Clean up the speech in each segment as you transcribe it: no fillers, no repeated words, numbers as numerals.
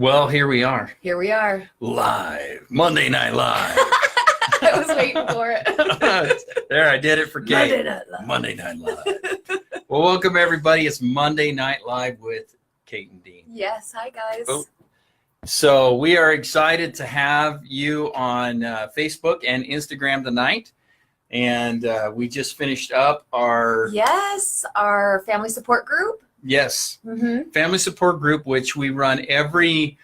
Well, here we are. Here we are. Live. Monday Night Live. I was waiting for it. There, I did it for Kate. Monday Night Live. Monday Night Live. Well, welcome everybody. It's Monday Night Live with Kate and Dean. Yes, hi guys. Oh. So we are excited to have you on Facebook and Instagram tonight. And we just finished up our... Yes, our family support group. Yes, family support group, which we run every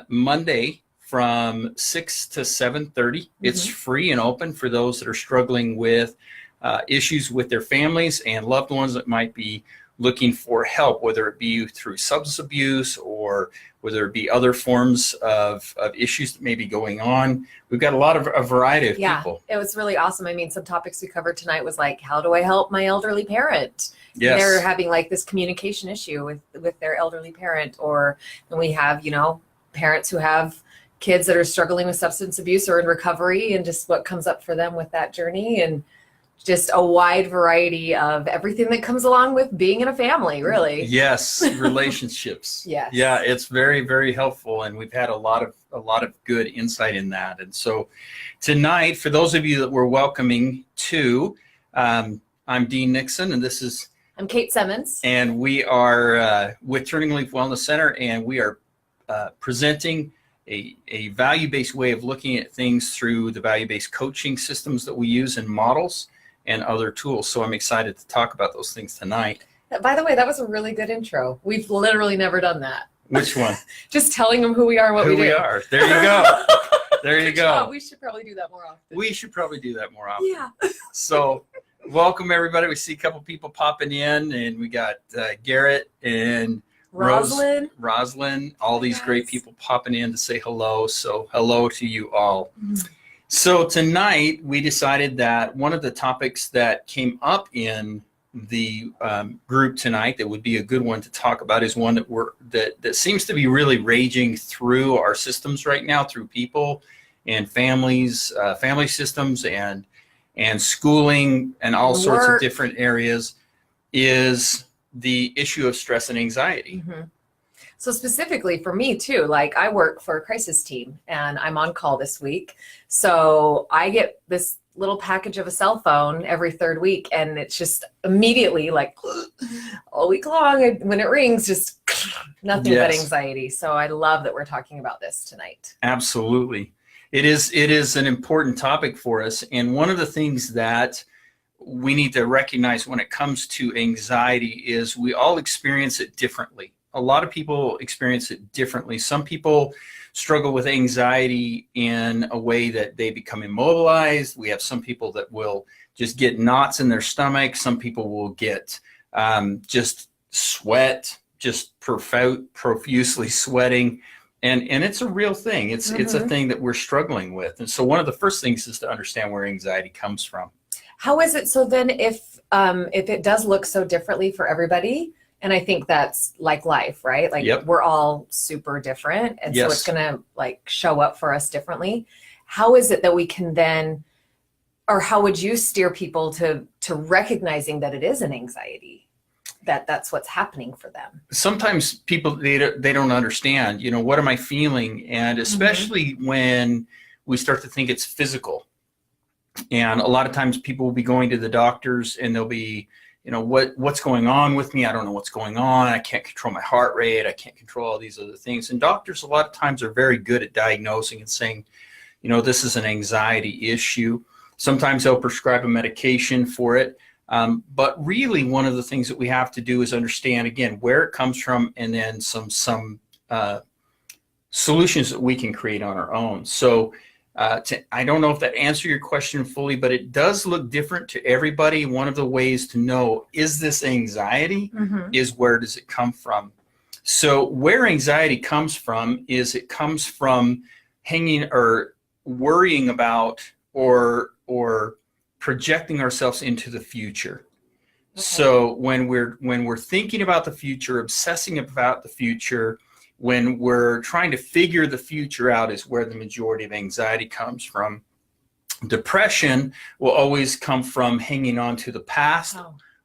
Monday from 6 to 7:30. It's free and open for those that are struggling with issues with their families and loved ones that might be looking for help, whether it be through substance abuse or whether it be other forms of issues that may be going on. We've got a variety of people. It was really awesome. I mean, some topics we covered tonight was like, how do I help my elderly parent? Yes. They're having like this communication issue with their elderly parent, or then we have, parents who have kids that are struggling with substance abuse or in recovery, and just what comes up for them with that journey, and just a wide variety of everything that comes along with being in a family, really. Yes, relationships. Yes. Yeah, it's very, very helpful, and we've had a lot of good insight in that. And so tonight, for those of you that we're welcoming to, I'm Dean Nixon, and I'm Kate Semmons. And we are with TurningLeaf Wellness Center, and we are presenting a value-based way of looking at things through the value-based coaching systems that we use and models and other tools. So I'm excited to talk about those things tonight. By the way, that was a really good intro. We've literally never done that. Which one? Just telling them who we are and what we do. Who we are. There you go. There you go. We should probably do that more often. We should probably do that more often. Yeah. So welcome, everybody. We see a couple people popping in, and we got Garrett and Roslyn, all these great people popping in to say hello. So hello to you all. So tonight we decided that one of the topics that came up in the group tonight that would be a good one to talk about is one that seems to be really raging through our systems right now, through people and families, family systems and schooling and all sorts of different areas, is the issue of stress and anxiety. So specifically for me too, like I work for a crisis team and I'm on call this week. So I get this little package of a cell phone every third week, and it's just immediately like all week long, and when it rings, just nothing but anxiety. So I love that we're talking about this tonight. Absolutely. It is an important topic for us. And one of the things that we need to recognize when it comes to anxiety is we all experience it differently. A lot of people experience it differently. Some people struggle with anxiety in a way that they become immobilized. We have some people that will just get knots in their stomach. Some people will get just sweat, just profusely sweating. And it's a real thing. It's a thing that we're struggling with. And so one of the first things is to understand where anxiety comes from. How is it? So then if it does look so differently for everybody, and I think that's like life, right? Like we're all super different. And so it's going to like show up for us differently. How is it that we can then, or how would you steer people to recognizing that it is an anxiety, that's what's happening for them? Sometimes people, they don't understand, what am I feeling? And especially when we start to think it's physical. And a lot of times people will be going to the doctors and they'll be, what's going on with me? I don't know what's going on. I can't control my heart rate. I can't control all these other things. And doctors a lot of times are very good at diagnosing and saying, this is an anxiety issue. Sometimes they'll prescribe a medication for it. But really one of the things that we have to do is understand, again, where it comes from, and then some solutions that we can create on our own. So I don't know if that answered your question fully, but it does look different to everybody. One of the ways to know, is this anxiety, is where does it come from? So where anxiety comes from is it comes from hanging or worrying about or projecting ourselves into the future. So when we're thinking about the future, obsessing about the future, when we're trying to figure the future out, is where the majority of anxiety comes from. Depression will always come from hanging on to the past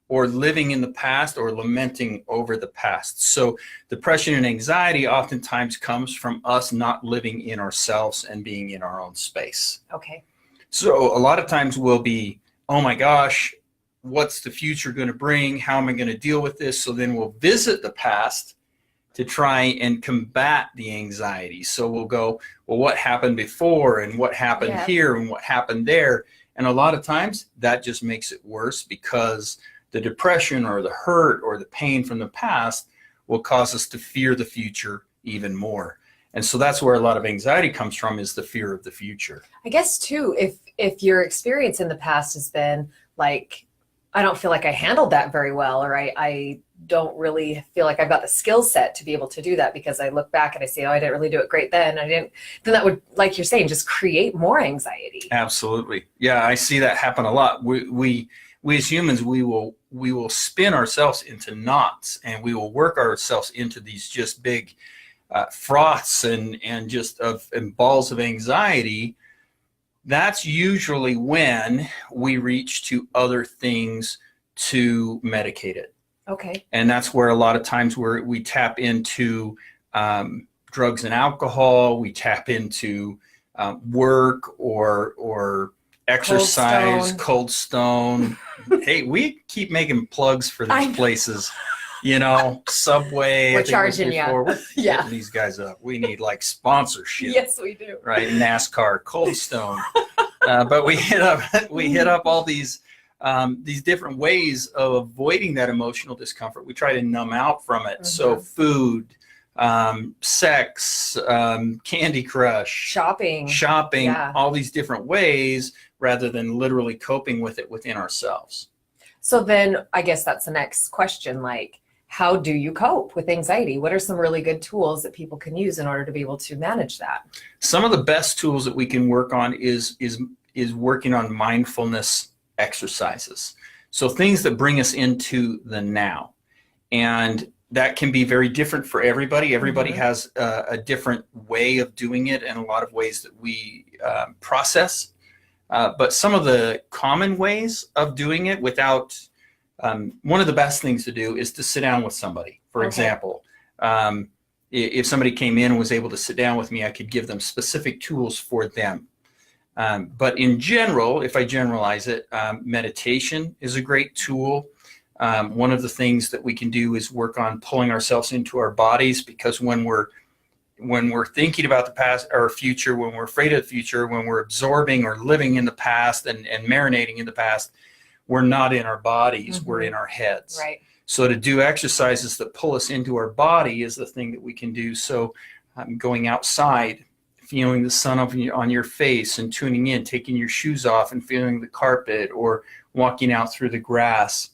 or living in the past or lamenting over the past. So depression and anxiety oftentimes comes from us not living in ourselves and being in our own space. Okay. So a lot of times we'll be, oh my gosh, what's the future going to bring? How am I going to deal with this? So then we'll visit the past to try and combat the anxiety. So we'll go, well, what happened before and what happened here and what happened there? And a lot of times that just makes it worse, because the depression or the hurt or the pain from the past will cause us to fear the future even more. And so that's where a lot of anxiety comes from, is the fear of the future. I guess too, if your experience in the past has been like, I don't feel like I handled that very well, or I don't really feel like I've got the skill set to be able to do that, because I look back and I say, oh, I didn't really do it great then. Then that would, like you're saying, just create more anxiety. Absolutely. Yeah, I see that happen a lot. We as humans, we will spin ourselves into knots, and we will work ourselves into these just big froths and balls of anxiety. That's usually when we reach to other things to medicate it. Okay. And that's where a lot of times we tap into drugs and alcohol. We tap into work or exercise, Cold Stone. Hey, we keep making plugs for these places. You know, Subway. We're charging you. We're getting these guys up. We need like sponsorship. Yes, we do. Right, NASCAR, Cold Stone. But we hit up all these different ways of avoiding that emotional discomfort. We try to numb out from it. Mm-hmm. So food, sex, Candy Crush, shopping, all these different ways, rather than literally coping with it within ourselves. So then I guess that's the next question, like, how do you cope with anxiety? What are some really good tools that people can use in order to be able to manage that? Some of the best tools that we can work on is working on mindfulness exercises. So things that bring us into the now. And that can be very different for everybody. Everybody mm-hmm. has a different way of doing it, and a lot of ways that we process. But some of the common ways of doing it without, one of the best things to do is to sit down with somebody. For example, if somebody came in and was able to sit down with me, I could give them specific tools for them. But in general, if I generalize it, meditation is a great tool. One of the things that we can do is work on pulling ourselves into our bodies, because when we're thinking about the past or future, when we're afraid of the future, when we're absorbing or living in the past and marinating in the past, we're not in our bodies, mm-hmm. we're in our heads. Right. So to do exercises that pull us into our body is the thing that we can do. So going outside, feeling the sun on your face and tuning in, taking your shoes off and feeling the carpet, or walking out through the grass.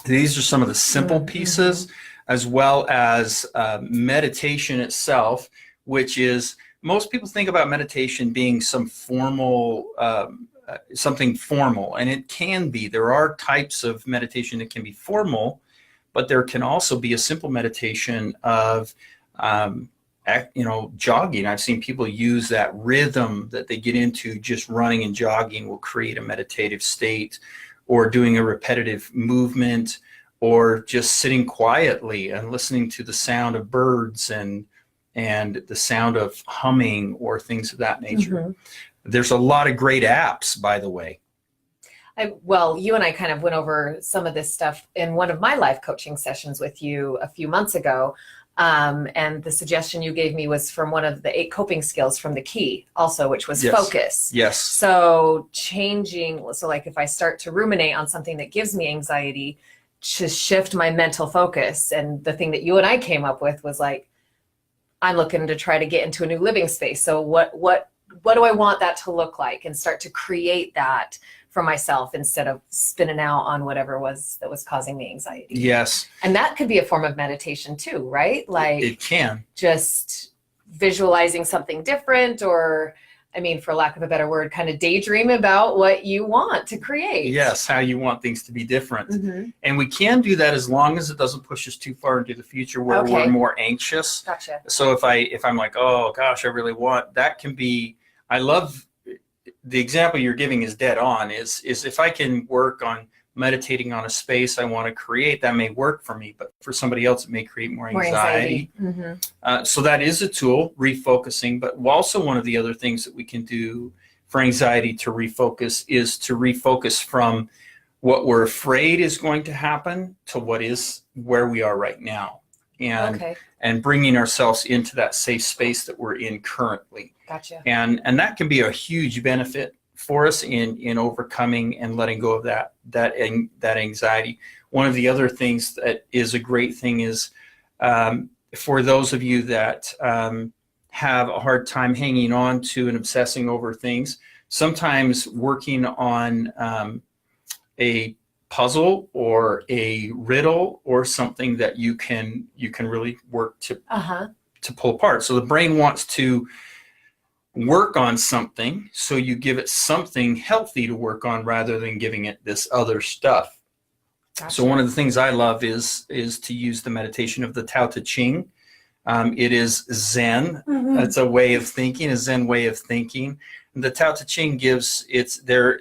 These are some of the simple mm-hmm. pieces, as well as meditation itself, which is, most people think about meditation being some formal, something formal, and it can be. There are types of meditation that can be formal, but there can also be a simple meditation of, jogging. I've seen people use that rhythm that they get into, just running and jogging will create a meditative state, or doing a repetitive movement, or just sitting quietly and listening to the sound of birds and the sound of humming, or things of that nature. Mm-hmm. There's a lot of great apps, by the way. Well, you and I kind of went over some of this stuff in one of my life coaching sessions with you a few months ago. And the suggestion you gave me was from one of the 8 coping skills from the Key also, which was focus. Yes. So like if I start to ruminate on something that gives me anxiety, to shift my mental focus. And the thing that you and I came up with was like, I'm looking to try to get into a new living space. So what do I want that to look like, and start to create that for myself instead of spinning out on whatever that was causing me anxiety. Yes. And that could be a form of meditation too, right? Like it can. Just visualizing something different, or, I mean, for lack of a better word, kind of daydream about what you want to create. Yes, how you want things to be different. Mm-hmm. And we can do that as long as it doesn't push us too far into the future where we're more anxious. Gotcha. So if I'm like, oh gosh, I really want, that can be, I love the example you're giving is dead on, is if I can work on meditating on a space I want to create, that may work for me, but for somebody else, it may create more anxiety. So that is a tool, refocusing. But also one of the other things that we can do for anxiety to refocus is to refocus from what we're afraid is going to happen to what is where we are right now. And bringing ourselves into that safe space that we're in currently. Gotcha. And that can be a huge benefit for us in overcoming and letting go of that anxiety. One of the other things that is a great thing is for those of you that have a hard time hanging on to and obsessing over things, sometimes working on a puzzle or a riddle or something that you can really work to pull apart. So the brain wants to work on something, so you give it something healthy to work on rather than giving it this other stuff. Gotcha. So one of the things I love is to use the meditation of the Tao Te Ching. It is Zen. That's a way of thinking, a Zen way of thinking. And the Tao Te Ching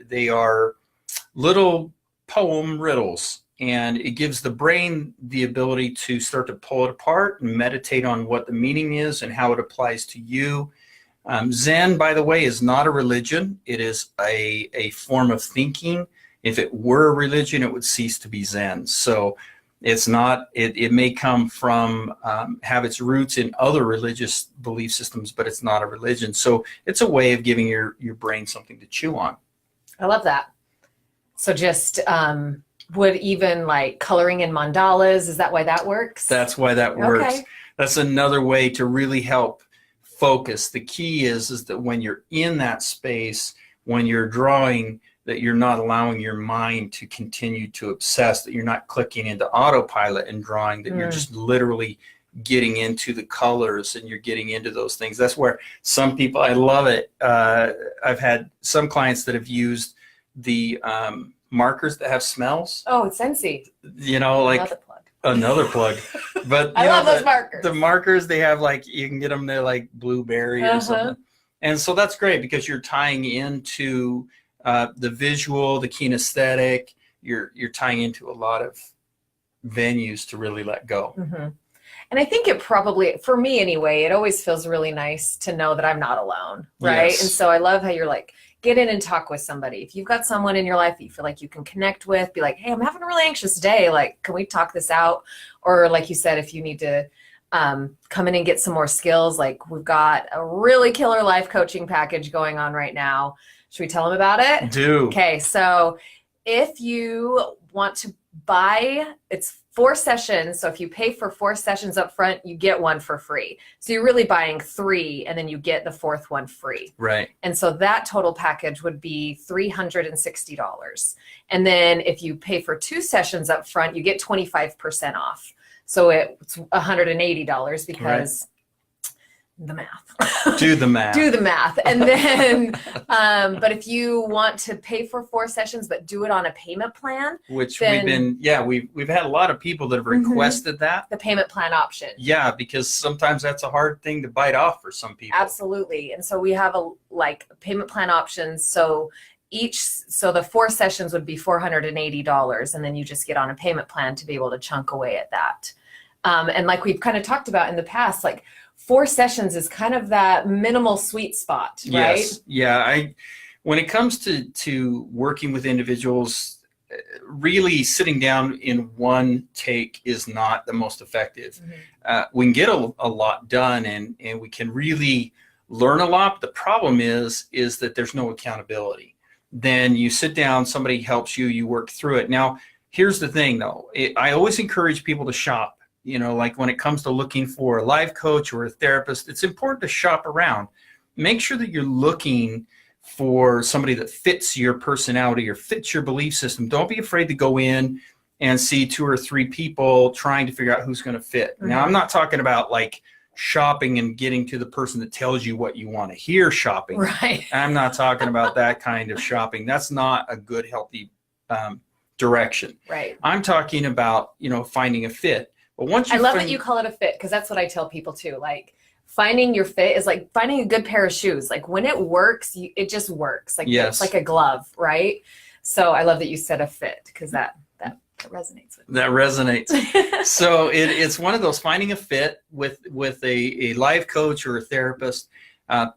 they are little poem riddles, and it gives the brain the ability to start to pull it apart and meditate on what the meaning is and how it applies to you. Zen, by the way, is not a religion. It is a form of thinking. If it were a religion, it would cease to be Zen. So it's not, it may come from, have its roots in other religious belief systems, but it's not a religion. So it's a way of giving your brain something to chew on. I love that. So just would even like coloring in mandalas, is that why that works? That's why that works. Okay. That's another way to really help focus. The key is that when you're in that space, when you're drawing, that you're not allowing your mind to continue to obsess, that you're not clicking into autopilot and drawing, that you're just literally getting into the colors and you're getting into those things. That's where some people, I love it. I've had some clients that have used the markers that have smells. Oh, it's Scentsy. You know, like another plug. But I love those markers. The markers they have, like you can get them there like blueberry or something. And so that's great because you're tying into the visual, the kinesthetic. You're tying into a lot of venues to really let go. And I think it probably, for me anyway, it always feels really nice to know that I'm not alone, right? Yes. And so I love how you're like, get in and talk with somebody. If you've got someone in your life that you feel like you can connect with, be like, hey, I'm having a really anxious day. Like, can we talk this out? Or like you said, if you need to come in and get some more skills, like we've got a really killer life coaching package going on right now. Should we tell them about it? Do. Okay. So if you want to buy, it's 4 sessions. So if you pay for 4 sessions up front, you get 1 for free. So you're really buying 3 and then you get the 4th one free. Right. And so that total package would be $360. And then if you pay for 2 sessions up front, you get 25% off. So it's $180 because the math. Do the math. Do the math. And then, but if you want to pay for 4 sessions, but do it on a payment plan. Which then, we've had a lot of people that have requested that. The payment plan option. Yeah, because sometimes that's a hard thing to bite off for some people. Absolutely. And so we have payment plan options. So the 4 sessions would be $480. And then you just get on a payment plan to be able to chunk away at that. And like we've kind of talked about in the past, like 4 sessions is kind of that minimal sweet spot, right? Yes. Yeah. When it comes to working with individuals, really sitting down in one take is not the most effective. We can get a lot done and we can really learn a lot. The problem is that there's no accountability. Then you sit down, somebody helps you, you work through it. Now, here's the thing though. I always encourage people to shop. You know, like when it comes to looking for a life coach or a therapist, it's important to shop around. Make sure that you're looking for somebody that fits your personality or fits your belief system. Don't be afraid to go in and see 2 or 3 people trying to figure out who's going to fit. Now, I'm not talking about like shopping and getting to the person that tells you what you want to hear shopping. Right. I'm not talking about that kind of shopping. That's not a good, healthy direction. Right. I'm talking about, finding a fit. But once I love that you call it a fit, because that's what I tell people too. Like finding your fit is like finding a good pair of shoes. Like when it works, it just works. Like It's like a glove, right? So I love that you said a fit, because that resonates with me. That resonates. So it's one of those, finding a fit with a life coach or a therapist,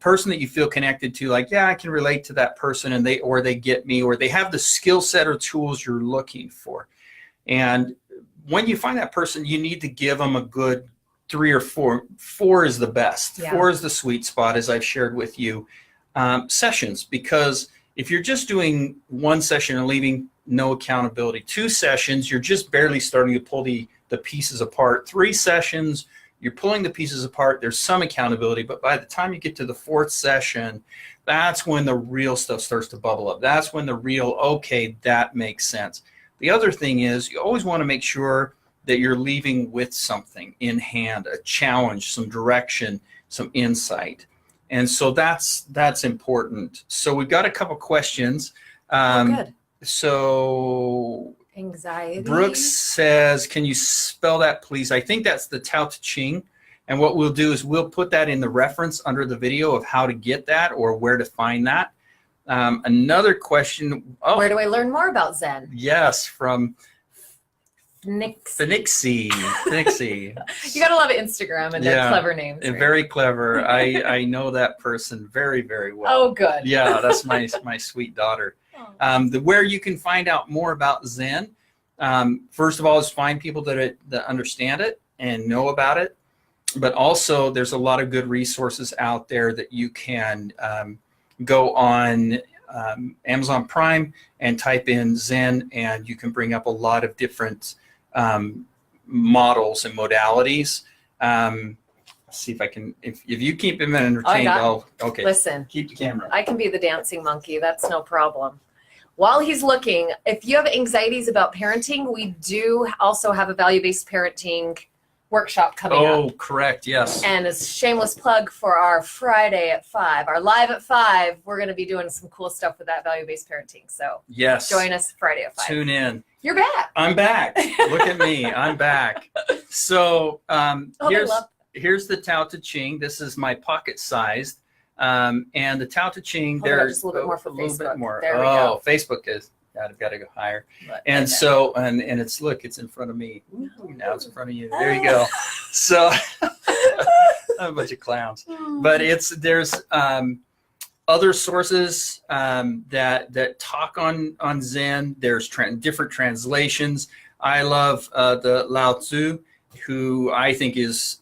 person that you feel connected to, like, yeah, I can relate to that person, and they get me, or they have the skill set or tools you're looking for. And when you find that person, you need to give them a good 3 or 4. 4 is the best. Yeah. 4 is the sweet spot, as I've shared with you, sessions, because if you're just doing 1 session and leaving, no accountability. 2 sessions, you're just barely starting to pull the pieces apart. 3 sessions, you're pulling the pieces apart. There's some accountability, but by the time you get to the 4th session, that's when the real stuff starts to bubble up. That's when the real, okay, that makes sense. The other thing is, you always want to make sure that you're leaving with something in hand, a challenge, some direction, some insight. And so that's important. So we've got a couple questions. Good. So anxiety. Brooks says, can you spell that, please? I think that's the Tao Te Ching. And what we'll do is we'll put that in the reference under the video of how to get that or where to find that. Another question. Oh, where do I learn more about Zen? Yes, from Nixie. Nixie. You gotta love Instagram and their clever names. And right? very clever. I know that person very, very well. Oh, good. Yeah, that's my sweet daughter. Where you can find out more about Zen, first of all, is find people that understand it and know about it. But also, there's a lot of good resources out there that you can go on Amazon Prime and type in Zen, and you can bring up a lot of different models and modalities. Let's see if I can, if you keep him entertained, okay. Listen, keep the camera. I can be the dancing monkey. That's no problem. While he's looking, if you have anxieties about parenting, we do also have a value-based parenting workshop coming up. Oh, correct. Yes. And as shameless plug for our Friday at 5, our live at 5, we're going to be doing some cool stuff with that value-based parenting. So yes, join us Friday at 5. Tune in. You're back. I'm back. Look at me. I'm back. So here's the Tao Te Ching. This is my pocket sized. And the Tao Te Ching, there's a little bit more for Facebook. A little bit more. There we go. Facebook is, I've got to go higher. But, and so, and it's, look, it's in front of me. Ooh, now it's in front of you. There you go. So, a bunch of clowns. But there's other sources that talk on Zen. There's different translations. I love the Lao Tzu, who I think is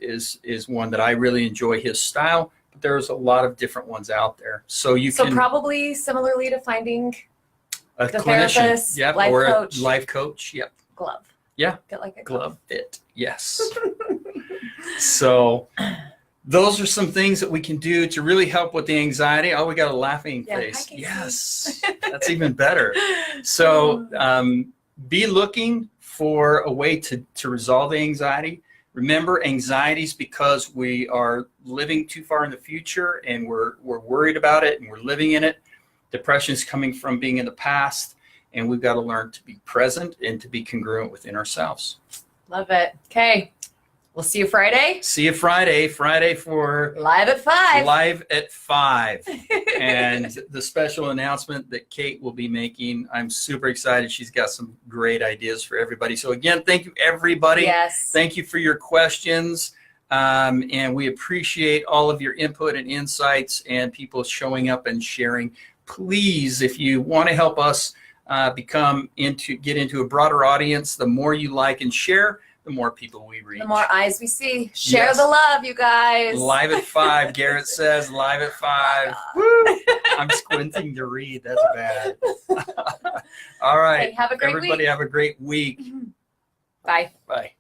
one that I really enjoy his style. But there's a lot of different ones out there. So can probably similarly to finding a the clinician, therapist, yep, life or coach. a life coach, yep. Glove. Yeah. Get like a glove fit. Yes. So those are some things that we can do to really help with the anxiety. Oh, we got a laughing face. Yes. That's even better. So be looking for a way to resolve the anxiety. Remember, anxiety is because we are living too far in the future and we're worried about it and we're living in it. Depression is coming from being in the past, and we've got to learn to be present and to be congruent within ourselves. Love it. Okay. We'll see you Friday. See you Friday. Friday for Live at 5. Live at 5. And the special announcement that Kate will be making, I'm super excited. She's got some great ideas for everybody. So again, thank you, everybody. Yes. Thank you for your questions. And we appreciate all of your input and insights and people showing up and sharing. Please, if you want to help us get into a broader audience, the more you like and share, the more people we reach. The more eyes we see. Share the love, you guys. Live at 5. Garrett says live at 5. Woo! I'm squinting to read. That's bad. All right. Hey, have a great Everybody week. Have a great week. Bye. Bye.